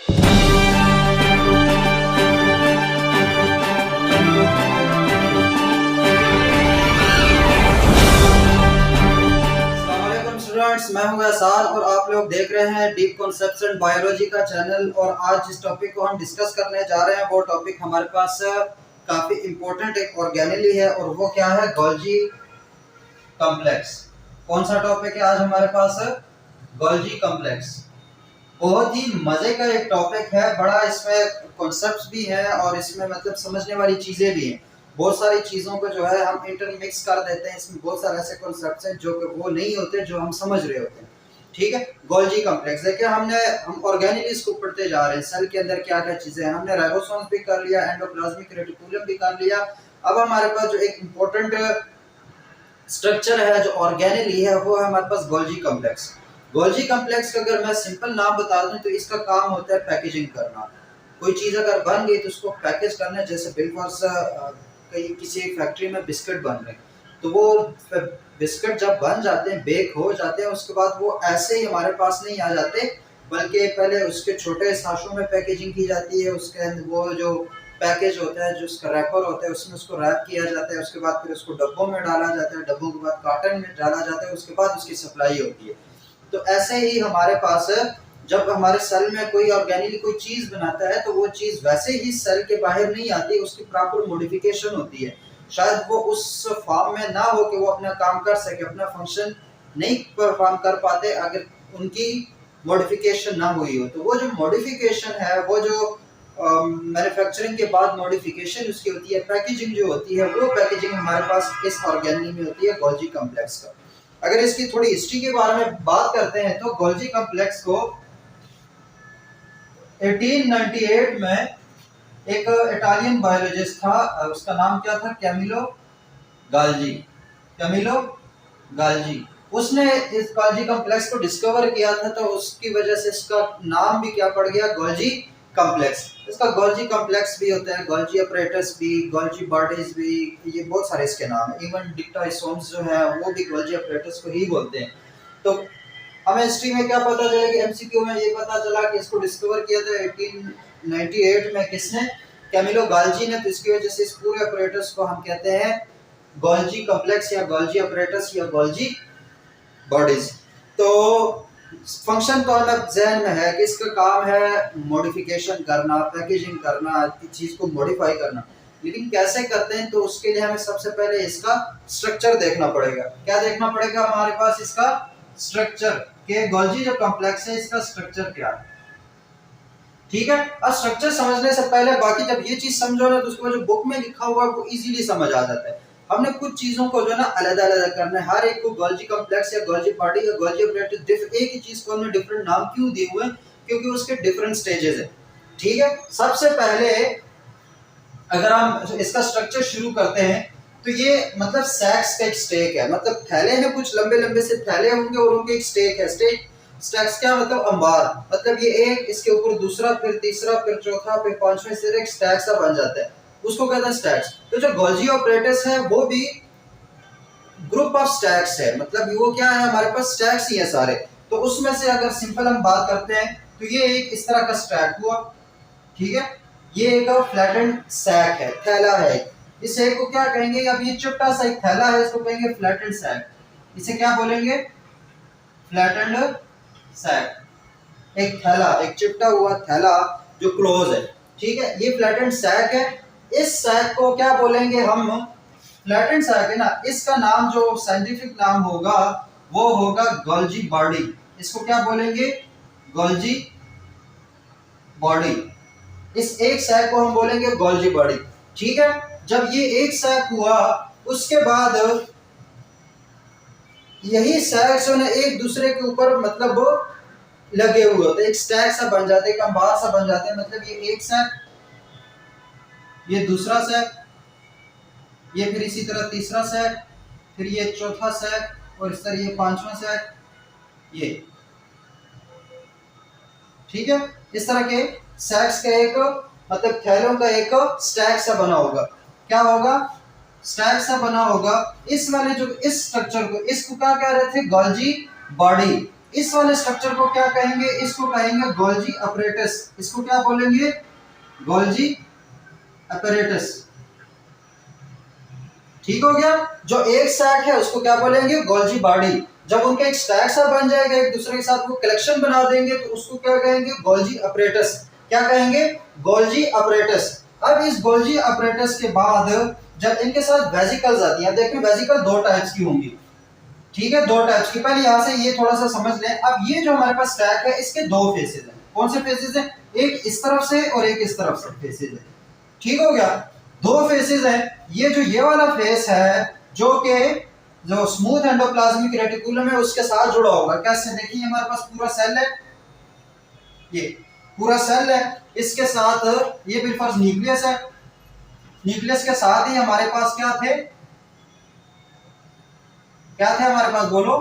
Students, मैं हूं एहसान और आप लोग देख रहे हैं डीप कॉन्सेप्ट्स एंड बायोलॉजी का चैनल। और आज जिस टॉपिक को हम डिस्कस करने जा रहे हैं वो टॉपिक हमारे पास काफ़ी इम्पोर्टेंट एक ऑर्गेनेली है, और वो क्या है? Golgi complex. कौन सा टॉपिक है आज हमारे पास? Golgi complex. बहुत ही मज़े का एक टॉपिक है, बड़ा इसमें कॉन्सेप्ट्स भी हैं और इसमें मतलब समझने वाली चीज़ें भी हैं। बहुत सारी चीज़ों को जो है हम इंटरमिक्स कर देते हैं। इसमें बहुत सारे ऐसे कॉन्सेप्ट्स हैं जो कि वो नहीं होते जो हम समझ रहे होते हैं। ठीक है, गोल्जी कॉम्प्लेक्स देखिए, हम ऑर्गेनेलीज को पढ़ते जा रहे हैं। सेल के अंदर क्या क्या चीज़ें हैं, हमने राइबोसोम्स भी कर लिया, एंडोप्लाज्मिक रेटिकुलम भी कर लिया। अब हमारे पास जो एक इम्पोर्टेंट स्ट्रक्चर है जो ऑर्गेनेली है वो है हमारे पास गोल्जी कॉम्प्लेक्स। गोल्जी कॉम्प्लेक्स का अगर मैं सिंपल नाम बता दूं तो इसका काम होता है पैकेजिंग करना। कोई चीज़ अगर बन गई तो उसको पैकेज करना। जैसे बिलफॉर्स कहीं किसी फैक्ट्री में बिस्किट बन रहे हैं तो वो बिस्किट जब बन जाते हैं, बेक हो जाते हैं, उसके बाद वो ऐसे ही हमारे पास नहीं आ जाते, बल्कि पहले उसके छोटे साशों में पैकेजिंग की जाती है। उसके अंदर वो जो पैकेज होता है, जो उसका रैपर होता है, उसमें उसको रैप किया जाता है। उसके बाद फिर उसको डब्बों में डाला जाता है, डब्बों के बाद कार्टन में डाला जाता है, उसके बाद उसकी सप्लाई होती है। तो ऐसे ही हमारे पास जब हमारे सेल में कोई ऑर्गेनिक कोई चीज़ बनाता है तो वो चीज़ वैसे ही सेल के बाहर नहीं आती, उसकी प्रॉपर मॉडिफिकेशन होती है। शायद वो उस फॉर्म में ना हो कि वो अपना काम कर सके, अपना फंक्शन नहीं परफॉर्म कर पाते अगर उनकी मॉडिफिकेशन ना हुई हो। तो वो जो मॉडिफिकेशन है, वो जो मैन्युफैक्चरिंग के बाद मॉडिफिकेशन उसकी होती है, पैकेजिंग जो होती है, वो पैकेजिंग हमारे पास इस ऑर्गेनेली में होती है, गोल्जी कॉम्प्लेक्स का। अगर इसकी थोड़ी हिस्ट्री के बारे में बात करते हैं तो गोल्जी कॉम्प्लेक्स को 1898 में एक इटालियन बायोलॉजिस्ट था, उसका नाम क्या था? कैमिलो गाल्जी। कैमिलो गाल्जी, उसने इस गोल्जी कॉम्प्लेक्स को डिस्कवर किया था। तो उसकी वजह से इसका नाम भी क्या पड़ गया? Golgi complex. इसका गोल्जी कॉम्प्लेक्स भी होता है, गोल्जी अपरेटस भी, गोल्जी बॉडीज भी, ये बहुत सारे इसके नाम हैं। इवन डिक्टाइसोम्स जो है वो भी गोल्जी अपरेटस को ही बोलते हैं। तो हमें हिस्ट्री में क्या पता चला कि एमसीक्यू में ये पता चला कि इसको डिस्कवर किया था 1898 में। किसने? कैमिलो गाल्जी ने। तो इसकी वजह से इस पूरे अपरेटस को हम कहते हैं गोल्जी कॉम्प्लेक्स या गोल्जी अपरेटस या गोल्जी बॉडीज। तो फंक्शन तो अलग जहन में है कि इसका काम है मॉडिफिकेशन करना, पैकेजिंग करना, चीज़ को मॉडिफाई करना। लेकिन कैसे करते हैं? तो उसके लिए हमें सबसे पहले इसका स्ट्रक्चर देखना पड़ेगा। क्या देखना पड़ेगा हमारे पास? इसका स्ट्रक्चर के गोल्जी जो कॉम्प्लेक्स है इसका स्ट्रक्चर क्या है। ठीक है, अब स्ट्रक्चर समझने से पहले बाकी जब ये चीज समझो ना तो उसको जो बुक में लिखा हुआ है वो इजीली समझ आ जाता है। हमने कुछ चीजों को जो ना अलग अलग करना है, हर एक को गोल्जी कॉम्प्लेक्स या गोल्जी बॉडी या गोल्जी अपरेटस, एक ही चीज को हमने डिफरेंट नाम क्यों दिए हुए हैं? क्योंकि उसके डिफरेंट स्टेजेस है। ठीक है, सबसे पहले अगर हम इसका स्ट्रक्चर शुरू करते हैं तो ये मतलब सैक्स का एक स्टेक है, मतलब थैले हैं, कुछ लंबे लंबे से थैले होंगे और उनके एक स्टेक है। स्टैक्स क्या मतलब? अंबार। मतलब ये एक, इसके ऊपर दूसरा, फिर तीसरा, फिर चौथा, फिर पांचवें से एक स्टैक सा बन जाता है, उसको कहते हैं स्टैक्स। तो जो गोल्जी ऑपरेटस है वो भी ग्रुप ऑफ स्टैक्स है, मतलब वो क्या है? हमारे पास स्टैक्स ही है सारे। तो उसमें से अगर सिंपल हम बात करते हैं तो ये एक इस तरह का स्टैक हुआ। ठीक है, ये एक फ्लैटेंड सैक है, थैला है। इस सैक को क्या कहेंगे? अब ये छोटा सा एक थैला है, इसको कहेंगे फ्लैटेंड सैक। इसे क्या बोलेंगे? Flattened sac. एक थैला, एक चिपटा हुआ थैला जो क्लोज है। ठीक है, ये फ्लैटेंड सैक है। इस सैक को क्या बोलेंगे हम? फ्लैटेंड सैक है ना, इसका नाम जो साइंटिफिक नाम होगा वो होगा गोल्जी बॉडी। इसको क्या बोलेंगे? Golgi body. इस एक सैक को हम बोलेंगे गोल्जी बॉडी। ठीक है, जब ये एक सैक हुआ उसके बाद यही सैक्स एक दूसरे के ऊपर मतलब वो लगे हुए होते, एक स्टैक सा बन जाते, एक अंबार सा बन जाते हैं। मतलब ये एक सैक, ये दूसरा सैक, ये फिर इसी तरह तीसरा सैक, फिर ये चौथा सैक, और इस तरह ये पांचवा सैक, ये। ठीक है, इस तरह के सैक्स का एक मतलब थैलों का एक स्टैक सा बना होगा। क्या होगा? स्टैक सा बना होगा। इस वाले जो इस स्ट्रक्चर को, इसको क्या कह रहे थे? Golgi body. इस वाले स्ट्रक्चर को क्या कहेंगे, इसको कहेंगे गोल्जी अपरेटस। इसको क्या बोलेंगे, गोल्जी अपरेटस। ठीक हो गया। जो एक स्टैक है उसको क्या बोलेंगे, गोल्जी बॉडी। जब उनका एक स्टैक सा बन जाएगा, एक दूसरे के साथ वो कलेक्शन बना देंगे, तो उसको क्या कहेंगे, गोल्जी अपरेटस। क्या कहेंगे, गोल्जी अपरेटस। अब इस गोल्जी अपरेटस के बाद जब इनके साथ वेजिकल्स आती है, देखिए वेजिकल दो टाइप्स की होंगी, ठीक है, दो टाइप्स की। पहले यहां से ये थोड़ा सा समझ लें। अब ये जो हमारे पास स्टैक है, इसके दो फेसेस हैं। कौन से फेसेस हैं, एक इस तरफ से और एक इस तरफ से फेसेस है। ठीक हो गया, दो फेसेस हैं। ये वाला फेस है जो कि जो स्मूथ एंडोप्लाज्मिक रेटिकुलम है उसके साथ जुड़ा होगा। कैसे, देखिए हमारे पास पूरा सेल है, ये पूरा सेल है, इसके साथ ये बिलफर्ज न्यूक्लियस है। न्यूक्लियस के साथ ही हमारे पास क्या थे, हमारे पास बोलो,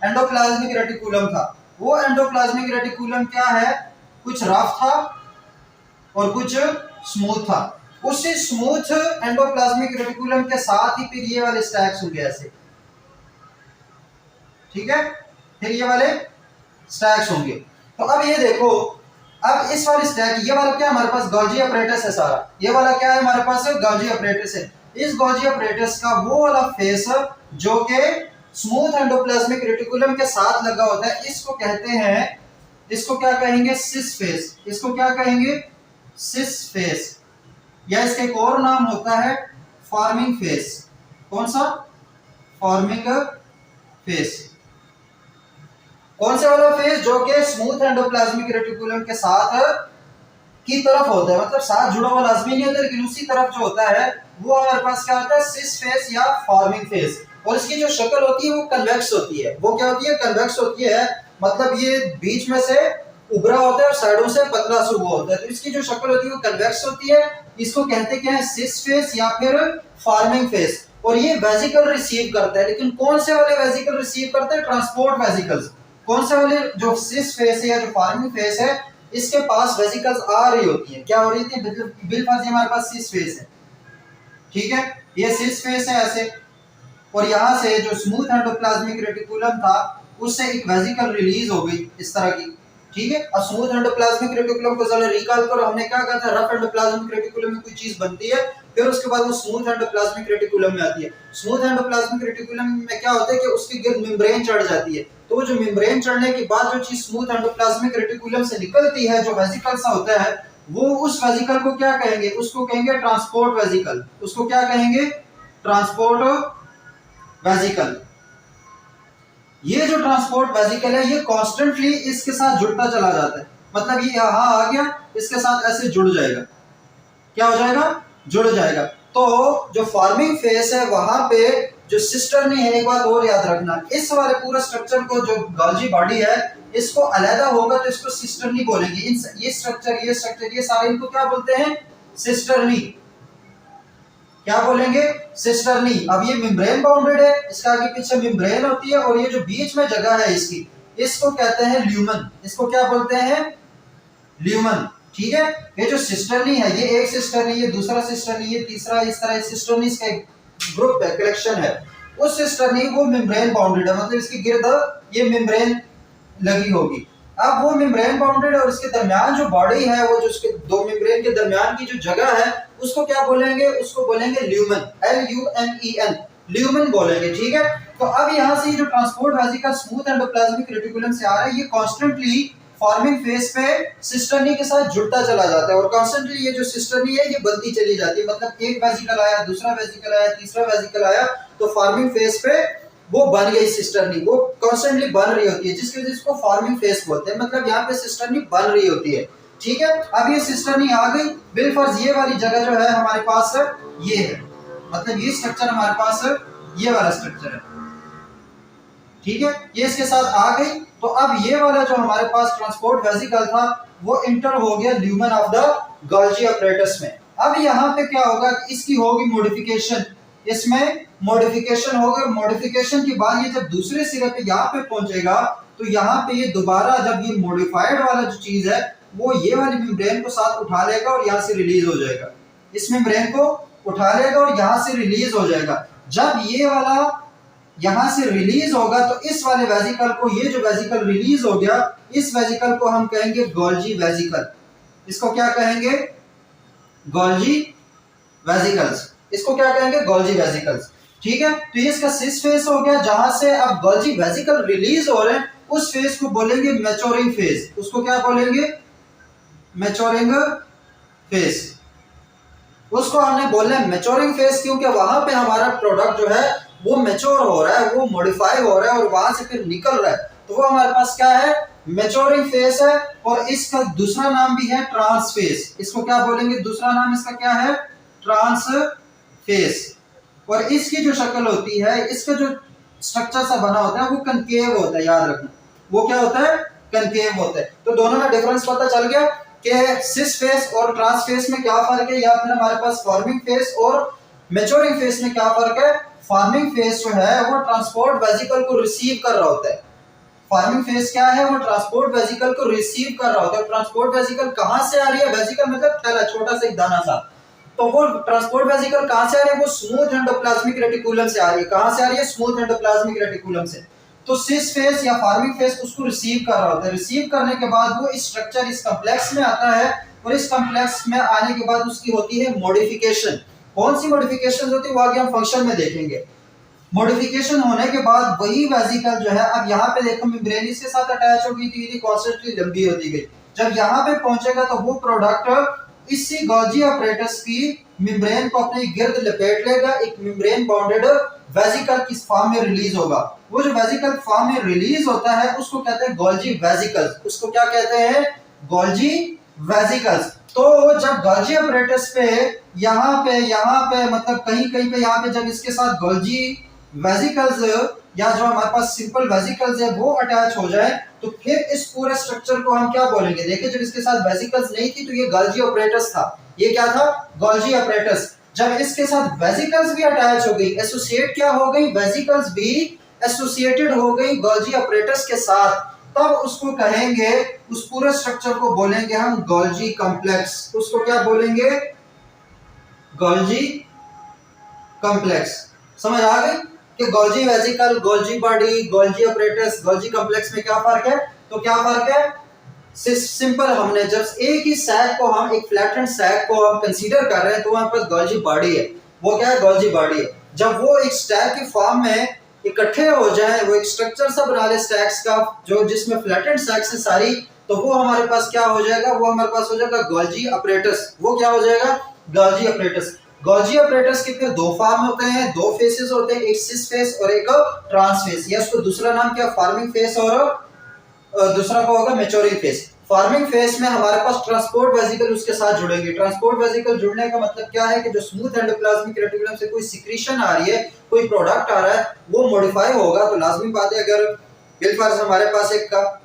एंडोप्लाज्मिक रेटिकुलम था। वो एंडोप्लाज्मिक रेटिकुलम क्या है, कुछ रफ था और कुछ स्मूथ था। उसी स्मूथ एंडोप्लाज्मिक रेटिकुलम के साथ ही फिर ये वाले स्टैक्स होंगे ऐसे, ठीक है, फिर ये वाले स्टैक्स होंगे। तो अब ये देखो, अब इस वाले स्टैक, ये वाला क्या हमारे पास गोल्जी अपरेटस है सारा, ये वाला क्या है हमारे पास, गोल्जी अपरेटस है। इस गोल्जी अपरेटस का वो वाला फेस जो कि स्मूथ एंडोप्लाज्मिक रेटिकुलम के साथ लगा होता है, इसको कहते हैं, इसको क्या कहेंगे, सिस फेस। इसको क्या कहेंगे, सिस फेस, या इसका एक और नाम होता है फॉर्मिंग फेस। कौन सा, फॉर्मिंग फेस। कौन से वाला फेस, जो कि स्मूथ एंडोप्लाज्मिक रेटिकुलम के साथ की तरफ होता है, मतलब साथ जुड़ा हुआ लाजमी नहीं होता, लेकिन उसी तरफ जो होता है वो हमारे पास क्या होता है, सिस फेस या फॉर्मिंग फेस। और इसकी जो शक्ल होती है वो कन्वेक्स होती है। वो क्या होती है, कन्वेक्स होती है, मतलब ये बीच में से उभरा होता है और साइडों से पतला सा हुआ होता है, तो इसकी जो शक्ल होती है वो कन्वेक्स होती है। इसको कहते क्या है, सिस फेस या फिर फॉर्मिंग फेस। और ये वेजिकल रिसीव करता है, लेकिन कौन से वाले वेजिकल रिसीव करते हैं, ट्रांसपोर्ट वेजिकल्स। कौन से वाले, जो सिस फेस है या जो फॉर्मिंग फेस है, इसके पास वेजिकल्स आ रही होती है। क्या हो रही थी, बिलफर्ज हमारे पास सिस फेस है, ठीक है, ये सिस फेस है ऐसे। और यहाँ से जो स्मूथ एंडोप्लाज्मिक रेटिकुलम था उससे एक वेजिकल रिलीज हो गई इस तरह की, ठीक है। अब स्मूथ एंडोप्लाज्मिक रेटिकुलम को जरा रिकॉल करो, हमने क्या कहा था, रफ एंडोप्लाज्मिक रेटिकुलम में कोई चीज बनती है, फिर उसके बाद वो स्मूथ एंडोप्लाज्मिक रेटिकुलम में आती है। स्मूथ एंडोप्लाज्मिक रेटिकुलम में क्या होता है कि उसके गिर्द मेम्ब्रेन चढ़ जाती है, तो वो जो मेम्ब्रेन चढ़ने के बाद जो चीज स्मूथ एंडोप्लाज्मिक रेटिकुलम से निकलती है, जो वेजिकल सा होता है, वो उस वेजिकल को क्या कहेंगे, उसको कहेंगे ट्रांसपोर्ट वेजिकल। उसको क्या कहेंगे, ट्रांसपोर्ट वेजिकल। ये जो ट्रांसपोर्ट वेजिकल है, ये कॉन्स्टेंटली इसके साथ जुड़ता चला जाता है, मतलब ये यहां आ गया, इसके साथ ऐसे जुड़ जाएगा, क्या हो जाएगा, जुड़ जाएगा। तो जो फॉर्मिंग फेस है वहां पे जो सिस्टर नहीं है, एक बात और याद रखना, इस वाले पूरे स्ट्रक्चर को, जो गोल्जी बॉडी है, इसको अलहदा होगा तो इसको सिस्टर नहीं बोलेंगे। ये स्ट्रक्चर ये सारे इनको क्या बोलते हैं, सिस्टर नहीं। क्या बोलेंगे, सिस्टर्नी। अब ये मेम्ब्रेन बाउंडेड है, इसका आगे पीछे मेम्ब्रेन होती है, और ये जो बीच में जगह है इसकी, इसको कहते हैं ल्यूमन। इसको क्या बोलते हैं, ल्यूमन, ठीक है। ये जो सिस्टर्नी है, ये एक सिस्टर्नी, ये दूसरा सिस्टर्नी, ये तीसरा, इस तरह सिस्टर्नी इसका एक ग्रुप है, कलेक्शन है। उस सिस्टर्नी वो मेम्ब्रेन बाउंडेड है, मतलब इसके गिर्द ये मेम्ब्रेन लगी होगी। अब वो मेम्ब्रेन बाउंडेड है और इसके दरमियान जो बॉडी है, वो जो उसके दो मेम्ब्रेन के दरमियान की जो जगह है, उसको क्या बोलेंगे, उसको बोलेंगे ल्यूमन, LUMEN, ल्यूमन बोलेंगे, ठीक है। तो अब यहाँ से जो transport vesicle smooth endoplasmic reticulum से आ रहा है, ये कॉन्स्टेंटली फॉर्मिंग फेज पे सिस्टर्नी के साथ जुड़ता चला जाता है, और कॉन्स्टेंटली ये जो सिस्टर्नी है ये बनती चली जाती है, मतलब एक वेजिकल आया, दूसरा वेजिकल आया, तीसरा वेजिकल आया, तो फॉर्मिंग फेज पे वो बन गई सिस्टर्नी, वो कॉन्स्टेंटली बन रही होती है, जिसकी वजह से इसको फॉर्मिंग फेस बोलते हैं, मतलब यहाँ पे सिस्टर्नी बन रही होती है, ठीक है। अब ये सिस्टर्नी आ गई, बिलफर्ज ये वाली जगह जो है हमारे पास ये है, मतलब ये स्ट्रक्चर हमारे पास ये वाला स्ट्रक्चर है, ठीक है, ये इसके साथ आ गई। तो अब ये वाला जो हमारे पास ट्रांसपोर्ट वेजिकल था वो इंटर हो गया lumen of the Golgi apparatus में। अब यहाँ पे क्या होगा, इसकी होगी मॉडिफिकेशन, इसमें मॉडिफिकेशन होगा। मॉडिफिकेशन के बाद ये जब दूसरे सिरे पे यहाँ पे पहुंचेगा, तो यहाँ पे ये दोबारा जब ये मॉडिफाइड वाला जो चीज है, वो ये वाली मेम्ब्रेन को साथ उठा लेगा और यहाँ से रिलीज हो जाएगा, इस मेम्ब्रेन को उठा लेगा और यहाँ से रिलीज हो जाएगा। जब ये वाला यहां से रिलीज होगा तो इस वाले वेजिकल को, ये जो वेजिकल रिलीज हो गया, इस वेजिकल को हम कहेंगे गोल्जी वेजिकल। इसको क्या कहेंगे? Golgi vesicles. इसको क्या कहेंगे? Golgi vesicles. ठीक है, तो ये इसका सिस फेस हो गया, जहां से अब गोल्जी वेजिकल रिलीज हो रहे हैं उस फेज को बोलेंगे मैच्योरिंग फेज। उसको क्या बोलेंगे? Maturing phase. उसको हमने बोलना है मैच्योरिंग फेज, क्योंकि वहां पे हमारा प्रोडक्ट जो है वो मैच्योर हो रहा है, वो मॉडिफाई हो रहा है और वहां से फिर निकल रहा है, तो वो हमारे पास क्या है? मैच्योरिंग फेज है। और इसका दूसरा नाम भी है ट्रांस फेज। इसको क्या बोलेंगे? दूसरा नाम इसका क्या है? Trans face. और इसकी जो शक्ल होती है, इसका जो स्ट्रक्चर सा बना होता है वो कनकेव होता है, याद रखना। वो क्या होता है? कनकेव होता है। तो दोनों में डिफरेंस पता चल गया कि सिस फेस और ट्रांस फेस में क्या फर्क है, या फिर हमारे पास फॉर्मिंग फेस और मैच्योरिंग फेस में क्या फर्क है। फॉर्मिंग फेस जो है वो ट्रांसपोर्ट वेजिकल को रिसीव कर रहा होता है। फॉर्मिंग फेस क्या है? वो ट्रांसपोर्ट वेजिकल को रिसीव कर रहा होता है। ट्रांसपोर्ट वेजिकल कहां से आ रही है? वेजिकल मतलब थैला, छोटा सा एक दाना सा। तो वो ट्रांसपोर्ट वेजिकल कहां से आ रही है? वो स्मूथ एंडोप्लाज्मिक रेटिकुलम से आ रही है। कहां से आ रही है? स्मूथ एंडोप्लाज्मिक रेटिकुलम से। तो सिस फेस या फॉर्मिंग फेस उसको रिसीव कर रहा होता है। रिसीव करने के बाद वो इस स्ट्रक्चर, इस कॉम्प्लेक्स में आता है, और इस कॉम्प्लेक्स में आने के बाद उसकी होती है मॉडिफिकेशन। कौन सी मॉडिफिकेशन होती है वो आगे हम फंक्शन में देखेंगे। मॉडिफिकेशन होने के बाद वही वेजिकल जो है, अब यहाँ पे देखो मेम्ब्रेन इसके साथ अटैच हो गई थी, ये कॉन्स्टेंटली लंबी होती गई। जब यहाँ पे पहुंचेगा तो वो प्रोडक्ट इसी गोल्जी अपरेटस की मेम्ब्रेन को अपने गिर्द लपेट लेगा, एक मेम्ब्रेन बाउंडेड वेजिकल की फॉर्म में रिलीज होगा। वो जो वेजिकल फॉर्म में रिलीज होता है उसको कहते हैं गोल्जी वेजिकल्स। उसको क्या कहते हैं? Golgi vesicles. तो जब गोल्जी अपरेटस पे यहाँ पे मतलब कहीं कहीं पे यहाँ पे जब इसके साथ गोल्जी वेजिकल्स या जो हमारे पास सिंपल वेजिकल्स है वो अटैच हो जाए, तो फिर इस पूरे स्ट्रक्चर को हम क्या बोलेंगे? देखिए, जब इसके साथ वेजिकल्स नहीं थी तो ये गोल्जी अपरेटस था। ये क्या था? Golgi apparatus. जब इसके साथ वेजिकल्स भी अटैच हो गई, एसोसिएट क्या हो गई? वेजिकल्स भी एसोसिएटेड हो गई गोल्जी अपरेटस के साथ, तब उसको कहेंगे, उस पूरे स्ट्रक्चर को बोलेंगे हम गोल्जी कॉम्प्लेक्स। उसको क्या बोलेंगे? Golgi complex. समझ आ गई कि Golgi vesicle, Golgi body, Golgi apparatus, Golgi complex में क्या फर्क है? तो क्या फर्क है? सिंपल, हमने जब एक ही सैक को, हम एक फ्लैटेंड सैक को हम कंसीडर कर रहे हैं तो हमारे पास गोल्जी बॉडी है। वो क्या है? गोल्जी बॉडी है। जब वो एक स्टैक की फॉर्म में इकट्ठे हो जाए, वो एक स्ट्रक्चर सा बना ले स्टैक्स का, जो जिसमें फ्लैटेंड सैक्स है सारी, तो वो हमारे पास क्या हो जाएगा? वो हमारे पास हो जाएगा गोल्जी अपरेटस। वो क्या हो जाएगा? Golgi apparatus. गोल्जी अपरेटस के फिर दो फॉर्म होते हैं, दो फेसेस होते हैं, एक सिस फेस और एक ट्रांस फेस। या उसको दूसरा नाम क्या? फॉर्मिंग फेस और दूसरा को होगा मैच्योरिंग फेस। फॉर्मिंग फेस में हमारे पास ट्रांसपोर्ट वेजिकल उसके साथ जुड़ेंगे। ट्रांसपोर्ट वेजिकल जुड़ने का मतलब क्या है कि जो स्मूथ एंडोप्लाज्मिक रेटिकुलम से कोई सिक्रीशन आ रही है, कोई प्रोडक्ट आ रहा है, वो मॉडिफाई होगा। तो लाजमी बात है, अगर बिलफर्ज हमारे पास एक कप,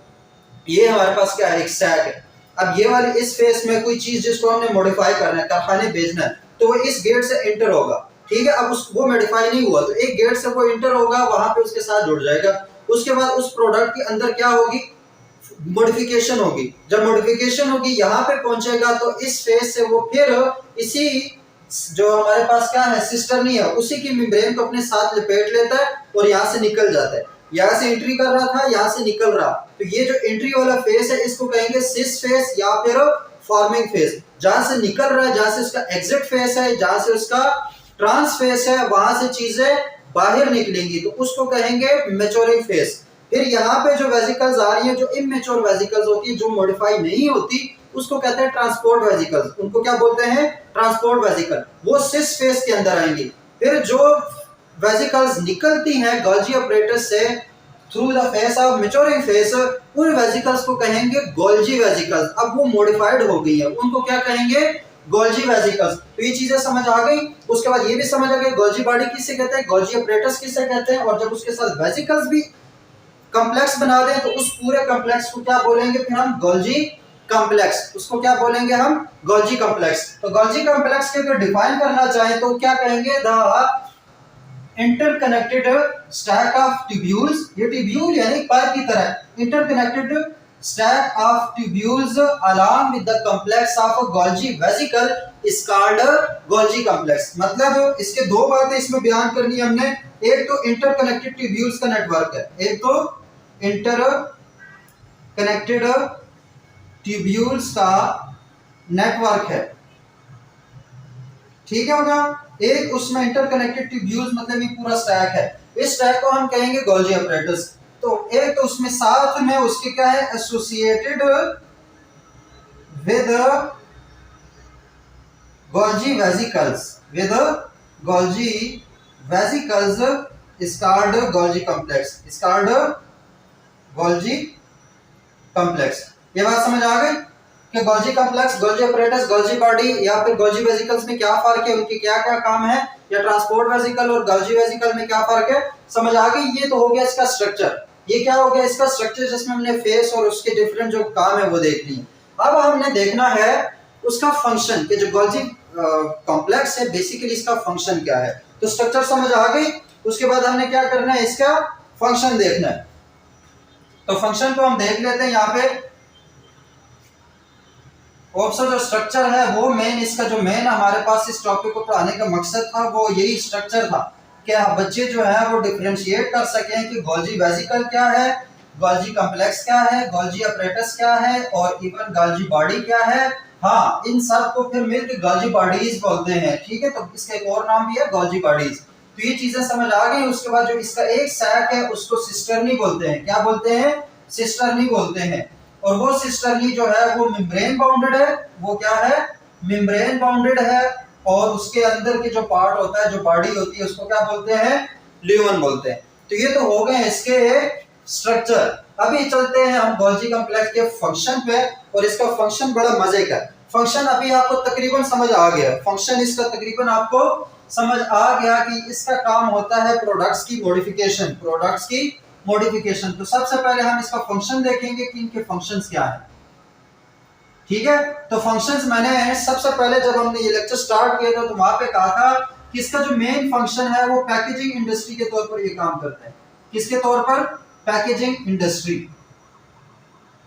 ये हमारे पास क्या है? एक सैक है। अब ये वाली इस फेस में कोई चीज जिसको हमने मॉडिफाई करना है, कारखाने भेजना है, तो वो इस गेट से एंटर होगा। ठीक है, अब वो मॉडिफाई नहीं हुआ तो एक गेट से वो एंटर होगा, वहां पे उसके साथ जुड़ जाएगा। उसके बाद उस प्रोडक्ट के अंदर क्या होगी? मॉडिफिकेशन होगी। जब मॉडिफिकेशन होगी, यहाँ पे पहुंचेगा तो इस फेज से वो फिर इसी जो हमारे पास क्या है? सिस्टर्नी है, उसी की मेम्ब्रेन को अपने साथ लपेट लेता है और यहाँ से निकल जाता है। यहाँ से एंट्री कर रहा था, यहाँ से निकल रहा, तो ये जो एंट्री वाला फेस है इसको कहेंगे सिस फेस या फिर फॉर्मिंग फेस। जहां से निकल रहा है, जहां से उसका एग्जिट फेस है, जहां से उसका ट्रांस फेस है, वहां से चीजें बाहर निकलेंगी तो उसको कहेंगे मैच्योरिंग फेस। फिर यहाँ पे जो वेजिकल्स आ रही हैं, जो इमेच्योर वेजिकल्स होती है, जो मॉडिफाई नहीं होती, उसको कहते हैं ट्रांसपोर्ट वेजिकल्स। उनको क्या बोलते हैं? Transport vesicle. वो सिस फेस के अंदर आएंगी। फिर जो वेजिकल्स निकलती हैं गोल्जी अपरेटस से through the face of maturing face, उन वेजिकल्स को कहेंगे गोल्जी वेजिकल्स। अब वो मॉडिफाइड हो गई है, उनको क्या कहेंगे? Golgi vesicles. तो ये चीजें समझ आ गई। उसके बाद ये भी समझ आ गई गोल्जी बॉडी किसे कहते हैं, गोल्जी अपरेटस किसे कहते हैं, और जब उसके साथ वेजिकल्स भी कॉम्प्लेक्स बना दें तो उस पूरे कॉम्प्लेक्स को क्या बोलेंगे? फिर हम गोल्जी कॉम्प्लेक्स। उसको क्या बोलेंगे हम? Golgi complex. तो गोल्जी कॉम्प्लेक्स के अगर डिफाइन करना चाहें तो क्या कहेंगे? The interconnected stack of tubules. ये ट्यूब्यूल यानी पाइप की तरह interconnected stack of tubules along with the complex of a Golgi vesicle is called Golgi complex। मतलब इसके दो बातें इसमें बयान करनी है हमने। एक तो इंटरकनेक्टेड ट्यूब्यूल्स का नेटवर्क है, एक तो इंटरकनेक्टेड ट्यूब्यूल्स का नेटवर्क है, ठीक है होगा। एक उसमें इंटरकनेक्टेड ट्यूब्यूल्स मतलब ये पूरा स्टैक है, इस स्टैक को हम कहेंगे गोल्जी apparatus। तो एक तो उसमें साथ में उसके क्या है, associated with Golgi vesicles, with Golgi vesicles is called Golgi complex, is called Golgi complex. ये बात समझ आ गई कि Golgi complex, Golgi apparatus, Golgi body या फिर गोल्जी वेसिकल्स में क्या फर्क है, उनके क्या क्या काम है, या ट्रांसपोर्ट वेसिकल और गोल्जी वेसिकल में क्या फर्क है, समझ आ गई। ये तो हो गया इसका स्ट्रक्चर, ये क्या हो गया इसका स्ट्रक्चर जिसमें हमने फेस और उसके डिफरेंट जो काम है वो देख ली। अब हमने देखना है उसका फंक्शन कि जो गोल्जी कॉम्प्लेक्स है बेसिकली इसका फंक्शन क्या है। तो स्ट्रक्चर समझ आ गई, उसके बाद हमने क्या करना है, इसका फंक्शन देखना है। तो फंक्शन को हम देख लेते हैं यहाँ पे। ऑप्शन जो स्ट्रक्चर है वो मेन, इसका जो मेन हमारे पास इस टॉपिक को पढ़ाने का मकसद था वो यही स्ट्रक्चर था कि बच्चे जो है वो डिफरेंशिएट कर सकें कि गोल्जी वेसिकल क्या है, गोल्जी कॉम्प्लेक्स क्या है, गोल्जी apparatus क्या है और इवन गोल्जी बॉडी क्या है। हाँ, इन सब को फिर मिलकर गोल्जी बॉडीज बोलते हैं, ठीक है। तो इसका एक और नाम भी है गोल्जी बॉडीज। तो ये चीजें समझ आ गई। उसके बाद जो इसका एक सैक है उसको सिस्टर्नी बोलते हैं, क्या बोलते हैं, सिस्टर्नी बोलते हैं। और वो सिस्टर्नी जो है वो मेम्ब्रेन बाउंडेड है, वो क्या है, मेम्ब्रेन बाउंडेड है। और उसके अंदर के जो पार्ट होता है, जो बॉडी होती है, उसको क्या बोलते हैं, ल्यूमन बोलते हैं। तो ये तो हो गए इसके स्ट्रक्चर। अभी चलते हैं हम गोल्जी कॉम्प्लेक्स के फंक्शन पे, और इसका फंक्शन बड़ा मजे का फंक्शन अभी आपको तकरीबन समझ आ गया। फंक्शन इसका तकरीबन आपको समझ आ गया कि इसका काम होता है प्रोडक्ट्स की मॉडिफिकेशन, प्रोडक्ट्स की मॉडिफिकेशन। तो सबसे पहले हम इसका फंक्शन देखेंगे कि इनके फंक्शंस क्या है, ठीक है। तो फंक्शंस मैंने सबसे पहले जब हमने ये लेक्चर स्टार्ट किया था तो वहां पे कहा था कि इसका जो मेन फंक्शन है वो पैकेजिंग इंडस्ट्री के तौर पर ये काम करता है। किसके तौर पर, पैकेजिंग इंडस्ट्री।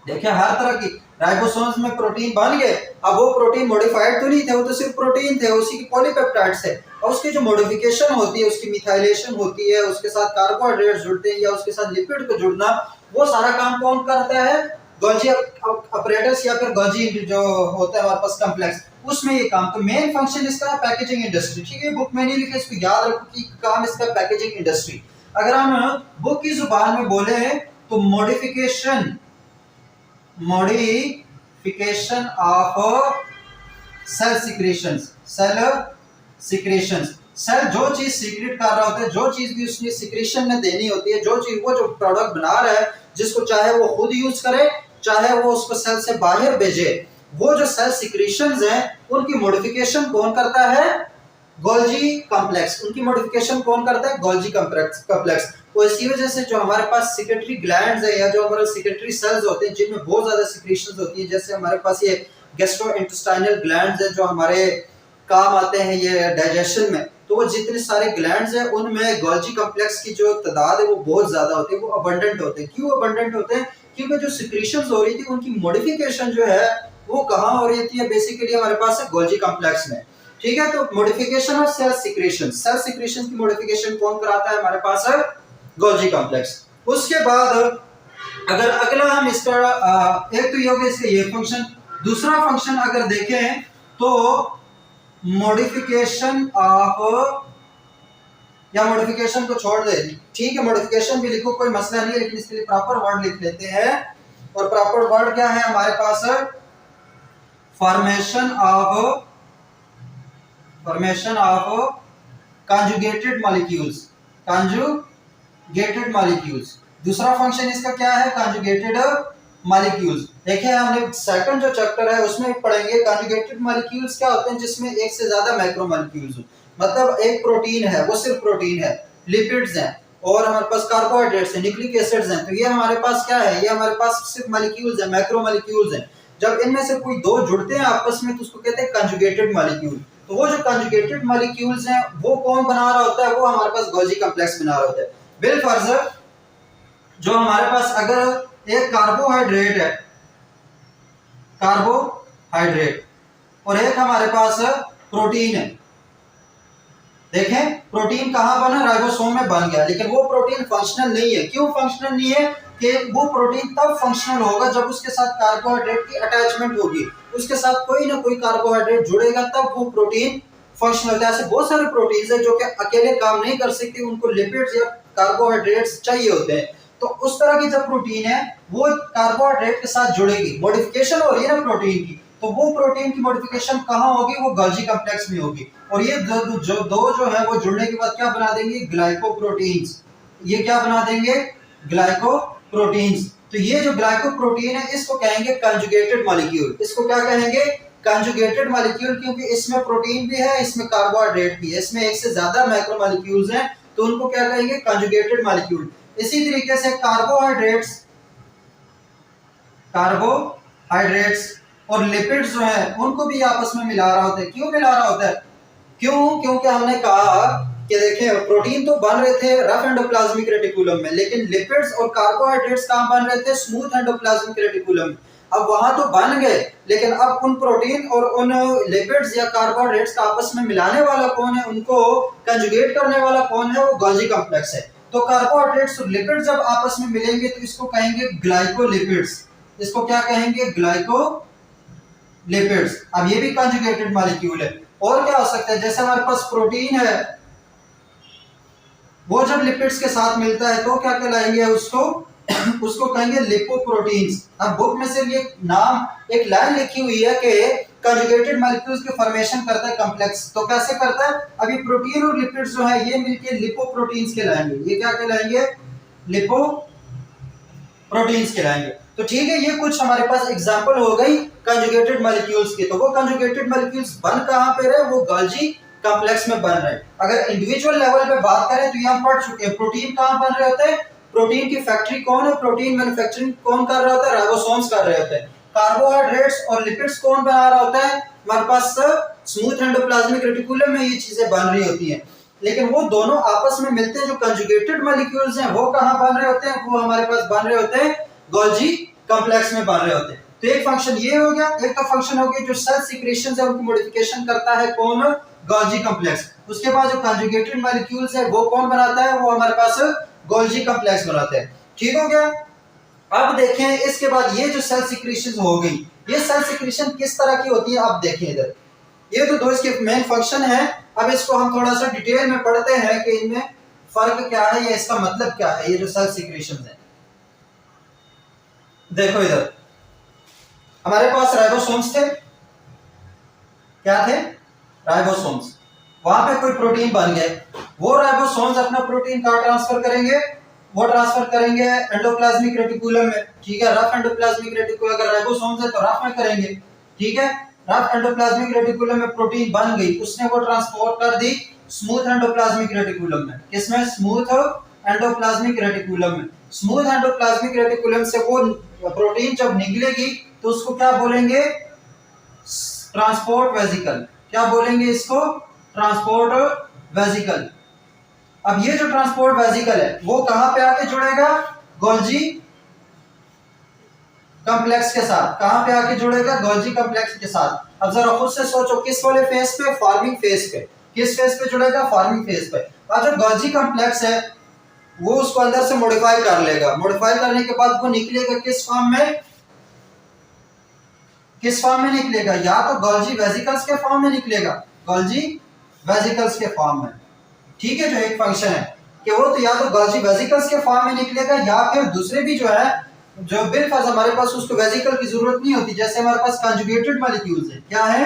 देखिए हर तरह की राइबोसोम्स में प्रोटीन बन गए, अब वो प्रोटीन मॉडिफाइड तो नहीं थे, वो तो सिर्फ प्रोटीन थे, उसी के पॉलीपेप्टाइड्स थे। और उसकी जो मॉडिफिकेशन होती है, उसकी मिथाइलेशन होती है, उसके साथ कार्बोहाइड्रेट्स जुड़ते हैं या उसके साथ लिपिड को जुड़ना, वो सारा काम कौन करता है, गोल्जी apparatus या फिर गोल्जी जो होता है हमारे पास कॉम्प्लेक्स, उसमें ये काम। तो मेन फंक्शन इसका पैकेजिंग इंडस्ट्री, ठीक है। बुक में नहीं लिखे, इसको याद रखो कि काम इसका पैकेजिंग इंडस्ट्री। अगर हम बुक की जुबान में बोले तो modification of cell secretions, cell secretions. Cell जो चीज सीक्रेट कर रहा होता है, जो चीज भी उसने सिक्रेशन में देनी होती है, जो चीज वो जो प्रोडक्ट बना रहा है, जिसको चाहे वो खुद यूज करे चाहे वो उसको सेल से बाहर भेजे, वो जो सेल सिक्रेशंस हैं उनकी मॉडिफिकेशन कौन करता है, गोल्जी कॉम्प्लेक्स। उनकी मॉडिफिकेशन कौन करता है, गोल्जी कॉम्प्लेक्स। तो इसी वजह से जो हमारे पास सिक्रेटरी ग्लैंड्स है या जो हमारे सिक्रेटरी सेल्स होते हैं जिनमें बहुत ज्यादा सिक्रेशंस होती है, जैसे हमारे पास ये गैस्ट्रोइंटेस्टाइनल ग्लैंड्स है जो हमारे काम आते हैं ये डाइजेशन में, तो वो जितने सारे ग्लैंड्स हैं उनमें गोल्जी कॉम्प्लेक्स की जो तादाद है वो बहुत ज्यादा होती है, वो अबंडेंट होते हैं। क्यों अबंडेंट होते हैं, क्योंकि जो सिक्रेशंस हो रही थी उनकी मॉडिफिकेशन जो है वो कहाँ हो रही थी, बेसिकली हमारे पास है गोल्जी कॉम्प्लेक्स में, ठीक है। तो modification of cell secretion, cell secretion की मॉडिफिकेशन कौन कराता है, हमारे पास है गोल्जी कॉम्प्लेक्स। उसके बाद अगर अगला हम इसका एक तो ये हो गया इसका ये फंक्शन। दूसरा फंक्शन अगर देखें तो मॉडिफिकेशन ऑफ, या मॉडिफिकेशन को छोड़ दे, ठीक है, मॉडिफिकेशन भी लिखो कोई मसला नहीं है, लेकिन इसके लिए प्रॉपर वर्ड लिख लेते हैं। और प्रॉपर वर्ड क्या है हमारे पास, formation of conjugated molecules, conjugated molecules. दूसरा फंक्शन इसका क्या है, कंजुगेटेड मॉलिक्यूल्स। देखिए हमने सेकंड जो चैप्टर है उसमें पढ़ेंगे कंजुगेटेड मॉलिक्यूल्स क्या होते हैं, जिसमें एक से ज्यादा मैक्रोमॉलिक्यूल्स हो। मतलब एक प्रोटीन है, वो सिर्फ प्रोटीन है, लिपिड्स हैं और हमारे पास कार्बोहाइड्रेट्स हैं, न्यूक्लिक एसिड्स हैं। तो ये हमारे पास क्या है, ये हमारे पास सिर्फ मॉलिक्यूल्स हैं, मैक्रोमॉलिक्यूल्स हैं। जब इनमें से कोई दो जुड़ते हैं आपस में तो उसको कहते हैं कंजुगेटेड मॉलिक्यूल। तो वो जो कंजुगेटेड मॉलिक्यूल्स हैं वो कौन बना रहा होता है, वो हमारे पास गोल्जी कॉम्प्लेक्स बना रहा होता है। बिल फर्ज जो हमारे पास अगर एक कार्बोहाइड्रेट है, कार्बोहाइड्रेट, और एक हमारे पास प्रोटीन है। देखें प्रोटीन कहाँ बना, राइबोसोम में बन गया, लेकिन वो प्रोटीन फंक्शनल नहीं है। क्यों फंक्शनल नहीं है? कि वो प्रोटीन तब फंक्शनल होगा जब उसके साथ कार्बोहाइड्रेट की अटैचमेंट होगी, उसके साथ कोई ना कोई कार्बोहाइड्रेट जुड़ेगा, तब वो प्रोटीन फंक्शनल है। ऐसे बहुत सारे प्रोटीन्स हैं जो कि अकेले काम नहीं कर सकते, उनको लिपिड्स या कार्बोहाइड्रेट्स चाहिए होते हैं। तो उस तरह की जब प्रोटीन है वो कार्बोहाइड्रेट के साथ जुड़ेगी, मॉडिफिकेशन हो रही है ना प्रोटीन की, तो वो प्रोटीन की मॉडिफिकेशन कहाँ होगी? वो गोल्जी कॉम्प्लेक्स में होगी। और ये दो जो है वो जुड़ने के बाद क्या बना देंगे? ग्लाइकोप्रोटीन्स। ये क्या बना देंगे? ग्लाइकोप्रोटीन्स। तो ये जो ग्लाइकोप्रोटीन है इसको कहेंगे कंजुगेटेड मॉलिक्यूल। इसको क्या कहेंगे? कंजुगेटेड मॉलिक्यूल, क्योंकि इसमें प्रोटीन भी है, इसमें कार्बोहाइड्रेट भी है, इसमें एक से ज्यादा मैक्रोमॉलिक्यूल्स हैं, तो उनको क्या कहेंगे? Conjugated molecule. इसी तरीके से कार्बोहाइड्रेट्स और लिपिड्स जो है उनको भी आपस में मिला रहा होता है। क्यों मिला रहा होता है? क्योंकि हमने कहा कि देखें प्रोटीन तो बन रहे थे रफ एंडोप्लाज्मिक रेटिकुलम में, लेकिन लिपिड्स और कार्बोहाइड्रेट्स कहाँ बन रहे थे? Smooth endoplasmic reticulum. अब वहां तो बन गए, लेकिन अब उन प्रोटीन और उन लिपिड्स या कार्बोहाइड्रेट्स का आपस में मिलाने वाला कौन है? उनको कंजुगेट करने वाला कौन है? वो गोल्जी कॉम्प्लेक्स है। तो कार्बोहाइड्रेट्स और लिपिड्स जब आपस में मिलेंगे तो इसको कहेंगे ग्लाइकोलिपिड्स। इसको क्या कहेंगे? ग्लाइकोलिपिड्स। अब ये भी कंजुगेटेड मॉलिक्यूल है। और क्या हो सकता है? जैसे हमारे पास प्रोटीन है, वो जब लिपिड्स के साथ मिलता है तो क्या कहलाएंगे? उसको कहेंगे लिपोप्रोटीन्स। अब बुक में सिर्फ ये नाम, एक लाइन लिखी हुई है कि कंजुगेटेड मॉलिक्यूल्स के फॉर्मेशन करता है कॉम्प्लेक्स। तो कैसे करता है? अभी प्रोटीन और लिपिड्स जो है ये मिलके लिपोप्रोटीन्स कहलाएंगे। ये क्या कहलाएंगे? लिपोप्रोटीन्स कहलाएंगे। तो ठीक है, ये कुछ हमारे पास एग्जांपल हो गई कंजुगेटेड मॉलिक्यूल्स की। तो वो कंजुगेटेड मॉलिक्यूल्स बन कहां पे रहे? वो गोल्जी कॉम्प्लेक्स में बन रहे हैं। अगर इंडिविजुअल लेवल पे बात करें तो ये हम पढ़ चुके हैं। प्रोटीन कहां बन रहे होते हैं? प्रोटीन की फैक्ट्री कौन है? प्रोटीन मैन्युफैक्चरिंग कौन कर रहा होता है? राइबोसोम्स कर रहे होते हैं। कार्बोहाइड्रेट्स और लिपिड्स कौन बना रहा होता है? हमारे पास स्मूथ एंडोप्लाज्मिक रेटिकुलम में ये चीजें बन रही होती हैं। लेकिन वो दोनों आपस में मिलते हैं, जो कंजुगेटेड मॉलिक्यूल्स हैं वो कहां बन रहे होते हैं? वो हमारे पास बन रहे होते हैं गोल्जी कॉम्प्लेक्स में बन रहे होते हैं। तो एक फंक्शन ये हो गया। एक का फंक्शन हो गया जो सेल सीक्रेशन है उनकी मॉडिफिकेशन करता है, कौन? Golgi complex. उसके बाद जो कंजुगेटेड मॉलिक्यूल्स है वो कौन बनाता है? वो हमारे पास गोल्जी कॉम्प्लेक्स बनाते हैं। ठीक हो गया। अब देखें इसके बाद ये जो सेल सीक्रेशन हो गई, ये सेल सीक्रेशन किस तरह की होती है? अब देखें इधर, ये तो दो इसके मेन फंक्शन है। अब इसको हम थोड़ा सा डिटेल में पढ़ते हैं कि इनमें फर्क क्या है या इसका मतलब क्या है, ये जो सेल सीक्रेशन है। देखो इधर हमारे पास राइबोसोम्स थे। क्या थे? राइबोसोम्स। वहां पे कोई प्रोटीन बन गए, वो राइबोसोम्स अपना प्रोटीन कहाँ ट्रांसफर करेंगे? वो ट्रांसफर करेंगे एंडोप्लाज्मिक रेटिकुलम में। ठीक है, रफ एंडोप्लाज्मिक रेटिकुलम, अगर राइबोसोम्स है तो रफ में करेंगे। ठीक है, रफ एंडोप्लाज्मिक रेटिकुलम में प्रोटीन बन गई, उसने वो ट्रांसपोर्ट कर दी स्मूथ एंडोप्लाज्मिक रेटिकुलम में। किसमें? स्मूथ एंडोप्लाज्मिक रेटिकुलम में। स्मूथ एंडोप्लाज्मिक रेटिकुलम से वो प्रोटीन जब निकलेगी तो उसको क्या बोलेंगे? Transport vesicle. क्या बोलेंगे इसको? Transport vesicle. अब ये जो ट्रांसपोर्ट वेसिकल है वो कहां पे आके जुड़ेगा? गोल्जी कॉम्प्लेक्स के साथ। कहां पे आके जुड़ेगा? गोल्जी कॉम्प्लेक्स के साथ। अब जरा खुद से सोचो, किस वाले फेज पे? फॉर्मिंग फेज पे। किस फेज पे जुड़ेगा? फॉर्मिंग फेज पे। अब जो गोल्जी कॉम्प्लेक्स है वो उसको अंदर से मॉडिफाई कर लेगा। मॉडिफाई करने के बाद वो निकलेगा किस फॉर्म में? किस फॉर्म में निकलेगा? या तो गोल्जी वेसिकल्स के फॉर्म में निकलेगा, गोल्जी वेसिकल्स के फॉर्म में। ठीक है, जो एक फंक्शन है कि वो तो या तो गोल्जी वेसिकल्स के फॉर्म में निकलेगा या फिर दूसरे भी जो है जो बिलफर्ज हमारे पास उसको वेसिकल की जरूरत नहीं होती। जैसे हमारे पास कंजुगेटेड मॉलिक्यूल्स है। क्या है?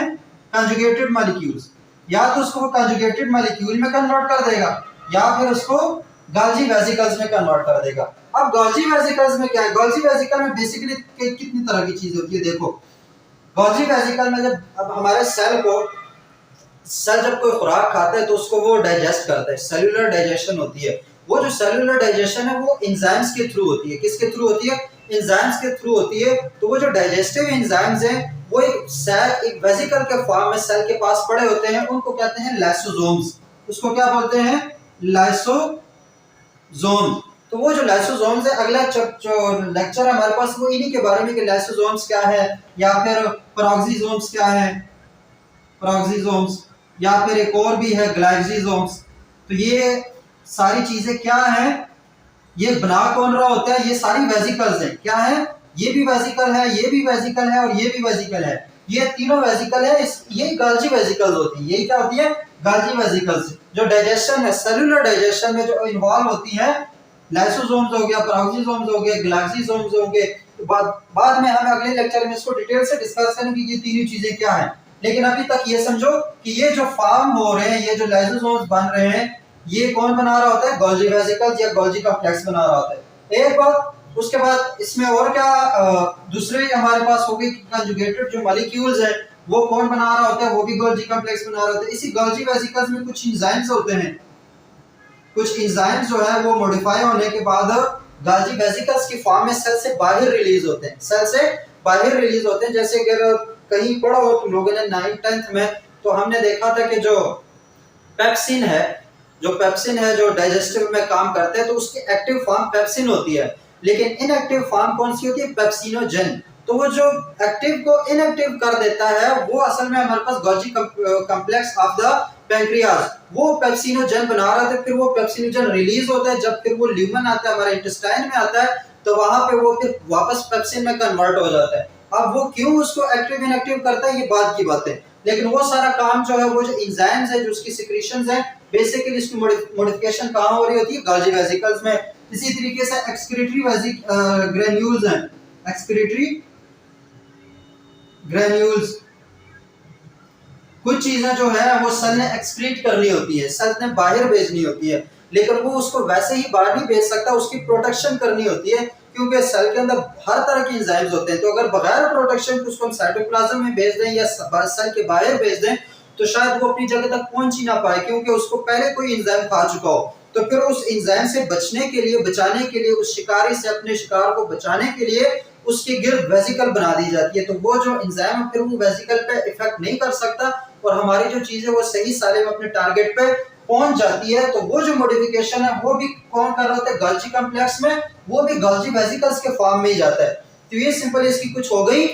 Conjugated molecules. या तो उसको कंजुगेटेड मॉलिक्यूल में कन्वर्ट कर देगा या फिर उसको गोल्जी वेसिकल्स में कन्वर्ट कर देगा। अब गोल्जी वेसिकल्स में क्या है? गोल्जी वेसिकल में बेसिकली कितनी तरह की चीज होती है? देखो, गोल्जी वेसिकल में जब अब हमारे सेल जब कोई खुराक खाता है तो उसको वो डाइजेस्ट करता है, सेल्यूलर डाइजेशन होती है। वो जो सेल्यूलर डाइजेशन है वो एंजाइम्स के थ्रू होती है। किसके थ्रू होती है? एंजाइम्स के थ्रू होती है। तो वो जो डाइजेस्टिव एंजाइम्स हैं वो एक वेसिकल के फॉर्म में सेल के पास पड़े होते हैं, उनको कहते हैं लाइसोसोम्स। उसको क्या बोलते हैं? लाइसोसोम। तो वो जो लाइसोसोम्स है, अगला जो लेक्चर है हमारे पास वो इन्हीं के बारे में कि लाइसोसोम्स क्या है, या फिर पेरोक्सिसोम्स क्या है, पेरोक्सिसोम्स, या फिर एक और भी है ग्लाइकोसोम्स। तो ये सारी चीजें क्या हैं, ये बना कौन रहा होता है, ये सारी वेसिकल्स हैं। क्या है, ये भी वेसिकल है, ये भी वेसिकल है और ये भी वेसिकल है, ये तीनों वेसिकल है। ये गाल्जी वेसिकल्स होती है। यही क्या होती है, गाल्जी वेसिकल्स, जो डाइजेशन है, सेलुलर डाइजेशन में जो इन्वॉल्व होती है। लाइसोसोम्स हो गया, पेरोक्सिसोम्स हो गए, ग्लाइकोसोम्स हो गए। तो बाद में हम अगले लेक्चर में इसको डिटेल से डिस्कस करेंगे कि ये तीनों चीजें क्या हैं। लेकिन अभी तक ये समझो कि ये जो फॉर्म हो रहे हैं, ये जो लाइसोसोम्स बन रहे हैं, ये कौन बना रहा होता है, गोल्जी वेसिकल्स या गोल्जी कॉम्प्लेक्स बना रहा होता है। एक बात, उसके बाद इसमें और क्या दूसरे हमारे पास हो गई कंजुगेटेड जो मॉलिक्यूल्स है, वो कौन बना रहा होता है, वो भी गोल्जी कॉम्प्लेक्स बना रहा होता है। इसी गोल्जी वेसिकल्स में कुछ एंजाइम्स होते हैं, कुछ एंजाइम्स जो है वो मॉडिफाई होने के बाद गोल्जी वेसिकल्स की फॉर्म में सेल से बाहर रिलीज होते हैं, सेल से बाहर रिलीज होते हैं। जैसे अगर कहीं पढ़ा हो तुम लोगों ने 9th 10th में, तो हमने देखा था कि जो पेप्सिन है, जो डाइजेस्टिव में काम करते हैं, तो उसकी एक्टिव फॉर्म पेप्सिन होती है। लेकिन इनएक्टिव फॉर्म कौन सी होती है, पेप्सिनोजेन। तो वो जो एक्टिव को इनएक्टिव कर देता है, वो असल में हमारे पास Golgi complex of the pancreas, वो पेप्सिनोजेन बना रहा था। फिर वो पेप्सिनोजेन रिलीज होता है, जब फिर वो ल्यूमन आता है, हमारे इंटेस्टाइन में आता है, तो वहां पे वो फिर वापस पेप्सिन में कन्वर्ट हो जाता है। अब वो क्यों उसको एक्टिव इनएक्टिव करता है, ये बात की बात है। लेकिन वो सारा काम जो है, वो जो एंजाइम्स है, जो उसकी सिक्रीशंस है, बेसिकली इसकी मॉडिफिकेशन कहां हो रही होती है, गोल्जी वेसिकल्स में। इसी तरीके से एक्सक्रीटरी ग्रेन्यूल्स हैं, एक्सक्रीटरी ग्रेन्यूल्स, कुछ चीजें जो है वो सेल ने एक्सक्रीट करनी होती है, सेल ने बाहर भेजनी होती है, लेकिन वो उसको वैसे ही बाहर नहीं भेज सकता, उसकी प्रोटेक्शन करनी होती है, क्योंकि सेल के अंदर हर तरह के एंजाइम्स होते हैं। तो अगर बगैर प्रोटेक्शन के उसको हम साइटोप्लाज्म में भेज दें या सेल के बाहर भेज दें, तो शायद वो अपनी जगह तक पहुंच ही ना पाए, क्योंकि उसको पहले कोई एंजाइम खा चुका हो। तो फिर उस एंजाइम से बचाने के लिए उस शिकारी से अपने शिकार को बचाने के लिए उसके गिर्द वेसिकल बना दी जाती है। तो वो जो एंजाइम है, फिर वो वेसिकल पे इफेक्ट नहीं कर सकता और हमारी जो चीज है वो सही साले में अपने टारगेट पे पहुंच जाती है। तो वो जो मॉडिफिकेशन है, वो भी कौन कर रहा होता है, गोल्जी कॉम्प्लेक्स में, वो भी गोल्जी वेसिकल्स के फॉर्म में ही जाता है। तो ये सिंपल इसकी कुछ हो गई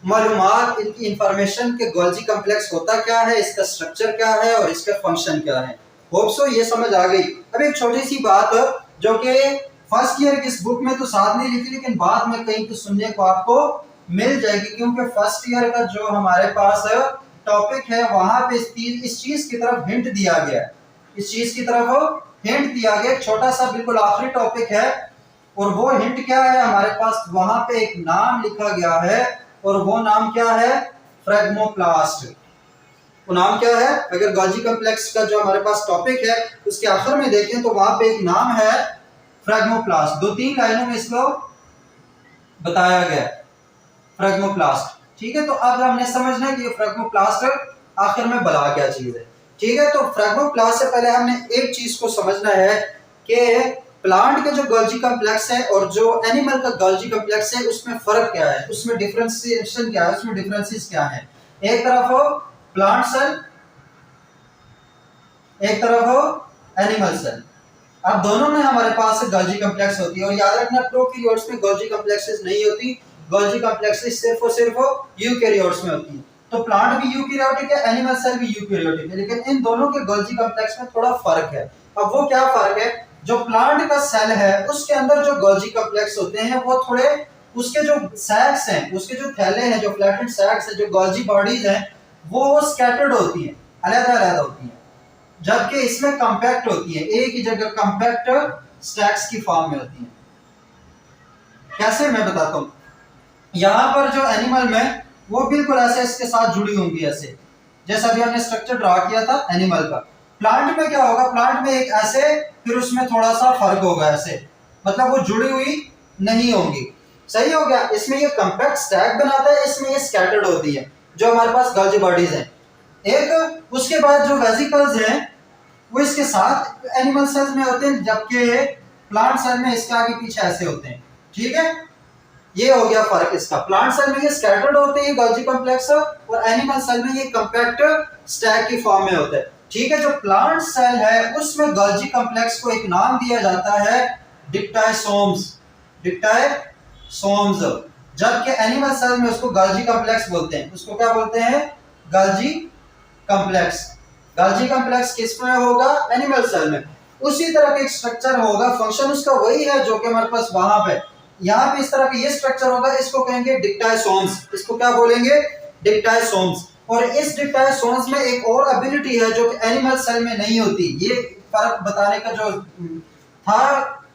मालूमात, इनकी इंफॉर्मेशन के गोल्जी कॉम्प्लेक्स होता क्या है, इसका स्ट्रक्चर क्या है और इसका फंक्शन क्या है। होप सो ये समझ आ गई। अब एक छोटी सी बात जो कि फर्स्ट ईयर की इस बुक में तो साथ नहीं लिखी, लेकिन बाद में कहीं तो सुनने को आपको मिल जाएगी, क्योंकि फर्स्ट ईयर का जो हमारे पास टॉपिक है, वहां पे इस चीज की तरफ हिंट दिया गया है, इस चीज की तरफ हिंट दिया गया। छोटा सा बिल्कुल आखिरी टॉपिक है, और वो हिंट क्या है, हमारे पास वहां पे एक नाम लिखा गया है, और वो नाम क्या है, फ्रेगमोप्लास्ट। वो नाम क्या है, अगर गोल्जी कॉम्प्लेक्स का जो हमारे पास टॉपिक है उसके आखिर में देखें, तो वहां पे एक नाम है फ्रेगमोप्लास्ट। 2-3 लाइनों में इसको बताया गया, फ्रेगमोप्लास्ट। ठीक है, तो अब हमने समझना है कि फ्रेगमोप्लास्ट आखिर में बला क्या चीज है। ठीक है, तो फ्रेगमोप्लास्ट से पहले हमने एक चीज को समझना है कि प्लांट के जो गोल्जी कॉम्प्लेक्स है और जो एनिमल का गोल्जी कॉम्प्लेक्स है, उसमें फर्क क्या है, उसमें डिफरेंशिएशन क्या है, उसमें डिफरेंसेस क्या है। एक तरफ प्लांट सेल, एक तरफ एनिमल सेल। अब दोनों में हमारे पास गोल्जी कॉम्प्लेक्स होती है, और याद रखना प्रोकैरियोट्स में गोल्जी कॉम्प्लेक्सेस नहीं होती, गोल्जी कॉम्प्लेक्सेस सिर्फ और सिर्फ यूकैरियोट्स में होती है। तो प्लांट भी यूकैरियोटिक है, एनिमल सेल भी यूकैरियोटिक है, लेकिन इन दोनों के गोल्जी कॉम्प्लेक्स में थोड़ा फर्क है। अब वो क्या फर्क है, जो प्लांट का सेल है उसके अंदर जो गोल्जी कॉम्प्लेक्स होते हैं, वो थोड़े उसके जो सैक्स हैं, उसके जो थैले हैं, जो फ्लैटेड सैक्स है, जो गोल्जी बॉडीज हैं, वो स्कैटर्ड होती हैं, अलग-अलग होती हैं, जबकि इसमें कॉम्पैक्ट होती है, एक ही जगह कॉम्पैक्ट स्टैक्स की फॉर्म में होती है। कैसे, मैं बताता हूँ। यहाँ पर जो एनिमल में वो बिल्कुल ऐसे इसके साथ जुड़ी होंगी, ऐसे जैसा अभी हमने स्ट्रक्चर ड्रा किया था एनिमल का। प्लांट में क्या होगा, प्लांट में एक ऐसे, फिर उसमें थोड़ा सा फर्क होगा, ऐसे मतलब वो जुड़ी हुई नहीं होंगी। सही हो गया। इसमें ये कॉम्पैक्ट स्टैक बनाता है, इसमें ये स्कैटर्ड होती है, जो हमारे पास गोल्जी बॉडीज हैं। एक उसके बाद जो वेसिकल्स हैं वो इसके साथ एनिमल सेल्स में होते हैं, जबकि प्लांट सेल में इसके आगे पीछे ऐसे होते हैं। ठीक है, ये हो गया फर्क इसका। प्लांट सेल में ये स्कैटर्ड होते हैं गोल्जी कॉम्प्लेक्स, और एनिमल सेल में ये कॉम्पैक्ट स्टैक की फॉर्म में होता है। ठीक है, जो प्लांट सेल है उसमें गोल्जी कॉम्प्लेक्स को एक नाम दिया जाता है डिक्टाइसोम्स, डिक्टाइसोम्स। जबकि एनिमल सेल में उसको गोल्जी कॉम्प्लेक्स बोलते हैं। उसको क्या बोलते हैं? Golgi complex. गोल्जी कॉम्प्लेक्स किस में होगा? एनिमल सेल में। उसी तरह का एक स्ट्रक्चर होगा, फंक्शन उसका वही है जो कि हमारे पास वहां पे, यहाँ पे इस तरह का ये स्ट्रक्चर होगा, इसको कहेंगे डिक्टाइसोम्स। इसको क्या बोलेंगे? डिक्टाइसोम्स। और इस डिक्टाइसोम्स में एक और एबिलिटी है जो कि एनिमल सेल में नहीं होती। ये फर्क बताने का जो था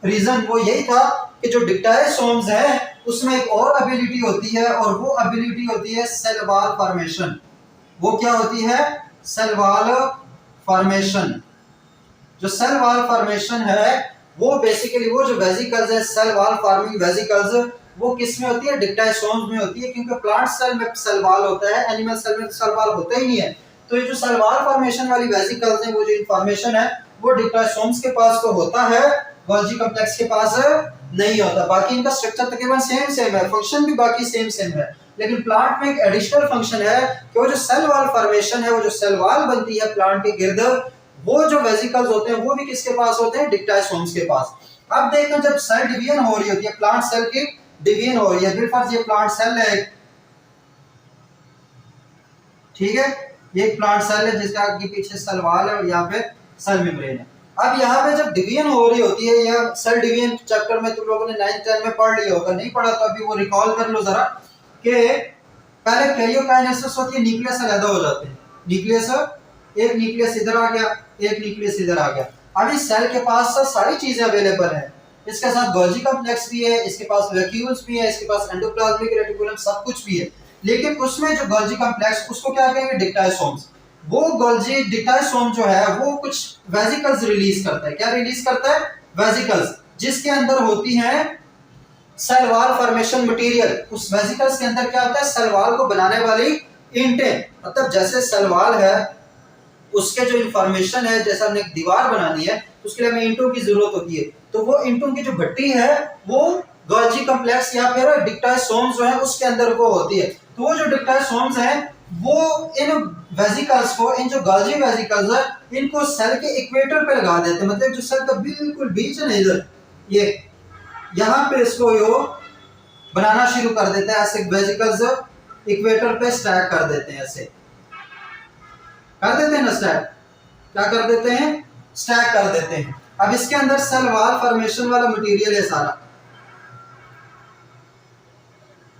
रीजन वो यही था कि जो डिक्टाइसोम्स है उसमें एक और एबिलिटी होती है, और वो एबिलिटी होती है सेल वॉल फॉर्मेशन। वो क्या होती है? Cell wall formation. जो सेल वॉल फॉर्मेशन है वो बेसिकली वो जो वेसिकल्स है, सेल वॉल फॉर्मिंग वेसिकल्स, वो किस में होती है? डिक्टाइसोम्स में होती है। क्योंकि प्लांट सेल में सेल वॉल होता है, एनिमल सेल में सेल वॉल होता ही नहीं है। तो ये जो सेल वॉल फॉर्मेशन वाली वेसिकल्स हैं, वो जो इन्फॉर्मेशन है वो डिक्टाइसोम्स के पास तो होता है, गोल्जी कॉम्प्लेक्स के पास नहीं होता। बाकी इनका स्ट्रक्चर तकरीबन सेम है, फंक्शन भी बाकी सेम है। लेकिन प्लांट में एक एडिशनल फंक्शन है कि वो जो सेल वॉल फॉर्मेशन है, वो जो सेल वॉल बनती है प्लांट के गिर्द, वो जो वेसिकल्स होते हैं वो भी किसके पास होते हैं? डिक्टाइसोम्स के पास। अब देखो जब सेल डिवीजन हो रही होती है, प्लांट सेल की डिवीजन हो रही है, बिलफर्ज ये प्लांट सेल है, ठीक है, ये एक प्लांट सेल है जिसका आगे पीछे सेल वॉल है और यहाँ पे सेल मेम्ब्रेन है। अब यहाँ पे जब डिवीजन हो रही होती है, या सेल डिवीजन चैप्टर में तुम लोगों ने 9th 10th में पढ़ लिया होगा, नहीं पढ़ा तो अभी वो रिकॉल कर लो जरा, कि पहले कैरियोकाइनेसिस होती है, न्यूक्लियस अलग हो जाते हैं। न्यूक्लियस, एक न्यूक्लियस इधर आ गया, एक न्यूक्लियस इधर आ गया। अब इस सेल के पास सारी चीजें अवेलेबल हैं, इसके साथ गोल्जी कॉम्प्लेक्स भी है, इसके पास वैक्यूल्स भी है, इसके पास एंडोप्लाज्मिक रेटिकुलम सब कुछ भी है। लेकिन उसमें जो गोल्जी कॉम्प्लेक्स, उसको क्या कहेंगे? डिक्टाइसोम्स। वो गोल्जी डिक्टाइसोम जो है वो कुछ वेसिकल्स रिलीज करता है। क्या रिलीज करता है? वेसिकल्स, जिसके अंदर होती हैं सेल वॉल फॉर्मेशन मटेरियल। उस वेसिकल्स के अंदर क्या होता है? सेल वॉल को बनाने वाली इंटें। मतलब जैसे सेल वॉल है उसके जो इंफॉर्मेशन है, जैसे हमने एक दीवार बनानी है तो उसके लिए हमें ईंटों की जरूरत होती है, तो वो ईंटों की जो भट्टी है वो गोल्जी कॉम्प्लेक्स या फिर डिक्टाइसोम्स जो है उसके अंदर वो होती है। तो वो जो डिक्टाइसोम्स हैं वो इन वेसिकल्स को, इन जो गोल्जी वेसिकल्स है, इनको सेल के इक्वेटर पे लगा देते हैं। मतलब जो सेल का बिल्कुल बीच है ना, इधर ये यहाँ पे इसको यो बनाना शुरू कर देते हैं। ऐसे वेसिकल्स इक्वेटर पे स्टैक कर देते हैं, ऐसे कर देते हैं ना स्टैक, क्या कर देते हैं? स्टैक कर देते हैं। अब इसके अंदर सेल वॉल फॉर्मेशन वाला मटेरियल है सारा,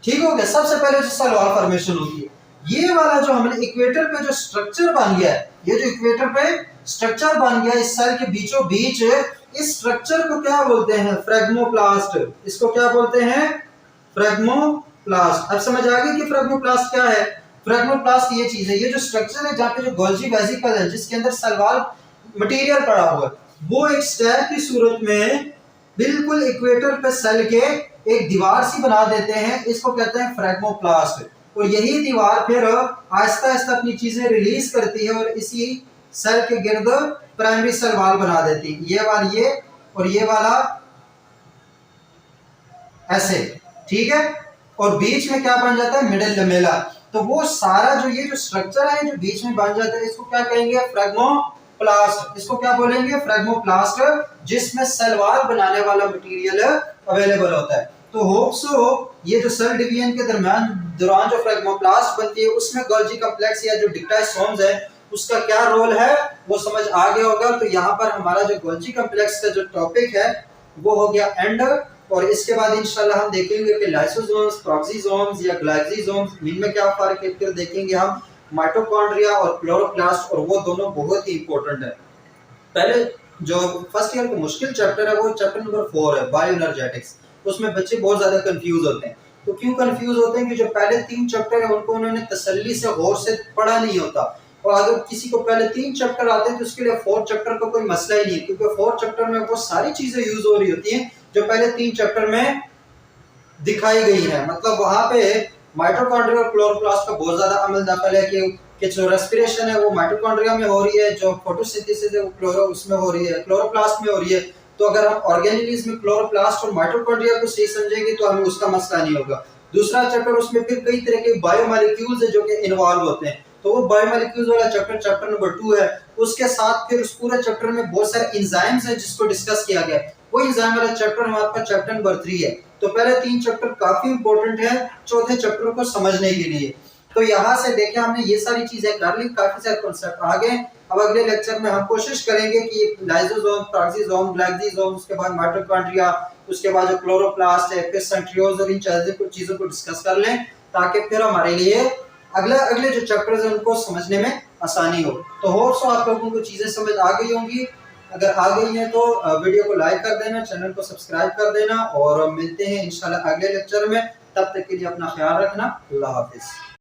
ठीक हो गया। सबसे पहले जो सेल वॉल फॉर्मेशन होती है, ये वाला जो हमने इक्वेटर पे जो स्ट्रक्चर बन गया है, ये जो इक्वेटर पे स्ट्रक्चर बन गया इस सेल के बीचों बीच, इस स्ट्रक्चर को क्या बोलते हैं? फ्रेगमोप्लास्ट। इसको क्या बोलते हैं? फ्रेगमोप्लास्ट। अब समझ आ गई कि फ्रेगमोप्लास्ट क्या है? फ्रेगमोप्लास्ट ये चीज है, ये जो स्ट्रक्चर है जहाँ पे जो गोल्जी वेसिकल है जिसके अंदर सेल वॉल मटेरियल पड़ा हुआ है, वो एक स्टैक की सूरत में बिल्कुल इक्वेटर पे सेल के एक दीवार सी बना देते हैं। इसको कहते हैं फ्रेगमोप्लास्ट। और यही दीवार फिर आहिस्ता आहिस्ता अपनी चीजें रिलीज करती है और इसी सेल के गिर्द प्राइमरी सेल वॉल बना देती है। ये वाला ये और ये वाला ऐसे, ठीक है। और बीच में क्या बन जाता है? Middle Lamela. तो वो सारा जो ये जो स्ट्रक्चर है जो बीच में बन जाता है, इसको क्या कहेंगे? फ्रेगमोप्लास्ट। इसको क्या बोलेंगे? फ्रेगमोप्लास्ट, जिसमें सेल वॉल बनाने वाला मटेरियल अवेलेबल होता है। तो होप सो ये जो सेल डिवीजन के दौरान जो फ्रेगमोप्लास्ट बनती है उसमें गोल्जी कॉम्प्लेक्स या जो डिक्टाइसोम्स है उसका क्या रोल है वो समझ आ गया होगा। तो यहाँ पर हमारा जो गोल्जी कॉम्प्लेक्स का जो टॉपिक है वो हो गया एंड। और इसके बाद इंशाल्लाह हम देखेंगे कि लाइसोसोम्स, प्रॉक्सिसोम्स या ग्लाइकोसोम्स, इनमें क्या फर्क है, फिर देखेंगे हम माइटोकॉन्ड्रिया और क्लोरोप्लास्ट, और वो दोनों बहुत ही इंपॉर्टेंट है। पहले जो फर्स्ट ईयर का मुश्किल चैप्टर है वो चैप्टर नंबर 4 है, बायोएनर्जेटिक्स। उसमें बच्चे बहुत ज्यादा कंफ्यूज होते हैं। तो क्यों कंफ्यूज होते हैं कि जो पहले 3 चैप्टर है उनको उन्होंने तसल्ली से गौर से पढ़ा नहीं होता। और अगर किसी को पहले 3 चैप्टर आते हैं तो उसके लिए 4th चैप्टर का कोई मसला ही नहीं है, क्योंकि 4th चैप्टर में वो सारी चीजें यूज हो रही होती हैं जो पहले 3 चैप्टर में दिखाई गई है। मतलब वहां पे माइटोकॉन्ड्रिया और क्लोरोप्लास्ट का बहुत ज्यादा अमल दखल है कि जो रेस्पिरेशन है वो माइटोकॉन्ड्रिया में हो रही है, जो फोटोसिंथेसिस है वो उसमें हो रही है, क्लोरोप्लास्ट में हो रही है। तो अगर हम ऑर्गेनेलिज में क्लोरोप्लास्ट और माइटोकॉन्ड्रिया को सही समझेंगे तो हमें उसका मसला नहीं होगा। दूसरा चैप्टर उसमें फिर कई तरह के बायोमॉलिक्यूल्स है जो कि इन्वॉल्व होते हैं, तो वो बायोमोलिक्यूल्स वाला चैप्टर नंबर 2 है। उसके साथ फिर उस पूरे चैप्टर में बहुत सारे एंजाइम्स हैं जिसको डिस्कस किया गया है। वो एंजाइम वाला चैप्टर हमारे पास चैप्टर नंबर 3 है। तो पहले 3 चैप्टर काफी इंपॉर्टेंट है चौथे चैप्टर को समझने के लिए। तो यहाँ से देखें हमने ये सारी चीजें कर ली, काफी सारे कॉन्सेप्ट आ गए। अब अगले लेक्चर में हम कोशिश करेंगे कि लाइसोसोम, प्रोटोजोम, ग्लाइकोसोम, उसके बाद माइटोकॉन्ड्रिया, उसके बाद जो क्लोरोप्लास्ट है, फिर सेंट्रियोल्स और इन चीजों को डिस्कस कर लें ताकि फिर हमारे लिए अगले जो चैप्टर्स हैं उनको समझने में आसानी हो। तो होप सो आप लोगों को चीजें समझ आ गई होंगी। अगर आ गई है तो वीडियो को लाइक कर देना, चैनल को सब्सक्राइब कर देना और मिलते हैं इंशाल्लाह अगले लेक्चर में। तब तक के लिए अपना ख्याल रखना। अल्लाह हाफिज।